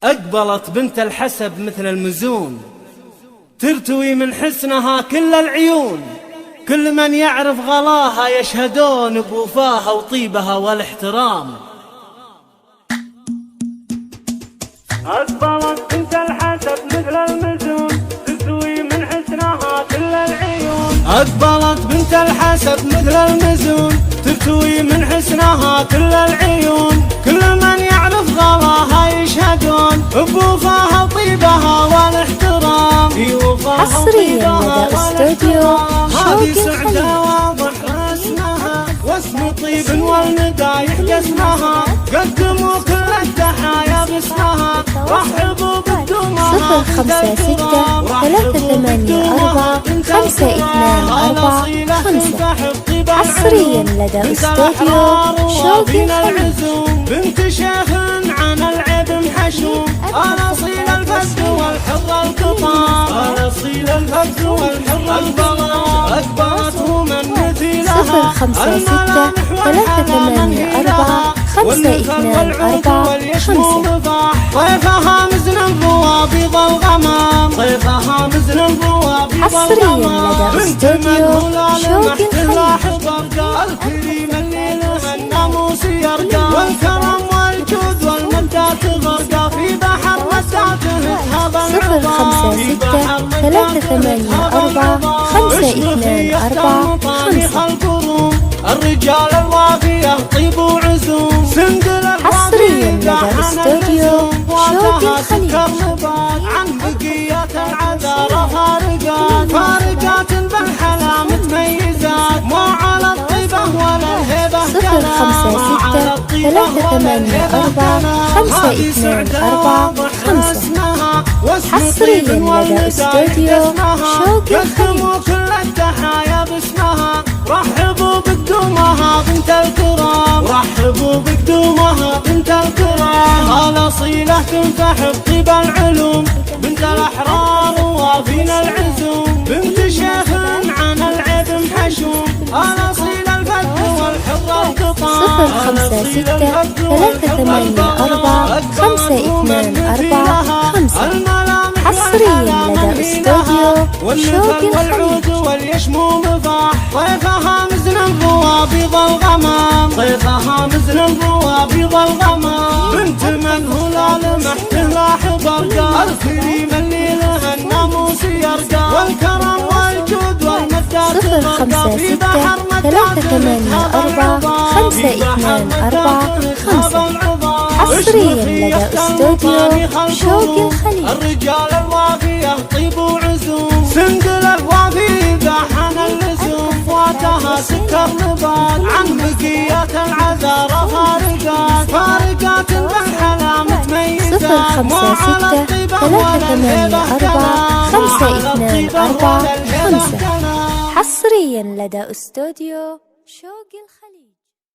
أقبلت بنت الحسب مثل المزون، ترتوي من حسنها كل العيون، كل من يعرف غلاها يشهدون بوفاها وطيبها والاحترام. أقبلت بنت الحسب مثل المزون، ترتوي من حسنها كل العيون. أقبلت بنت الحسب مثل المزون، ترتوي من حسنها كل العيون، كل من يعرف غلاها يشهدون بوفاها وطيبها والاحترام. حصريا لدى استوديو هذه شوق سعدة الخليل. واضح اسمها، واسم طيب والمدايح جسمها، قدموا كل التحايا باسمها، رحبوا بالدمها 0568345245. حصريا لدى استوديو شوق الخليل. بنت شيخ عن العيب محشوم، الاصيل الفز والحر القطام، الاصيل الفز والحر القطام. اكبرته من مثيلها 0568345245. طيفها مزن البوابيض الغمام، طيفها مزن البوابيض حصريا لدى استوديو شوق الخليل. الكريم اللي له الناموس يرقى، والكرم والجود والمدات غرقى في بحر وداته هذا العظام. 0568345245. الرجال الوافية طيب وعزوم، سندل حصريا لدى استوديو شوق الخليل. عن بقية العذارى فارقات بالحلا متميزات، مو على الطيبة ولا الهبة 0568345245. حصريا لدى استوديو شوق الخليل. كل التحايا باسمها، رحبوا بقدومها بنت الكرام، رحبوا بقدومها بنت الكرام. الاصيلة تنفح بطيب العلوم، بنت الاحرار ووافين العزوم، بنت شيخ عن العيب محشوم، الاصيل الفد والحر القطام. 0568345245. حصريا لدى استوديو شوق الخليل. واليشمو مفاح، طيفها مزن البوابيض الغمام، طيفها مزن البوابيض الغمام. بنت من هلال محته لاحظ ارقى، الكريم اللي له الناموس يرقى، والكرم والجود والمدات غرقى في بحر مدات 0568345245. حصريا لدى استوديو شوق الخليل. الرجال الوافية طيب وعزوم، سندل الوافي إذا حان اللزوم، فواتها سكر نبات، عن بقية العذارى فارقات بالحلا متميزات، مو على الطيبة ولا الهبة 0568345245. حصريا لدى استوديو شوق الخليل.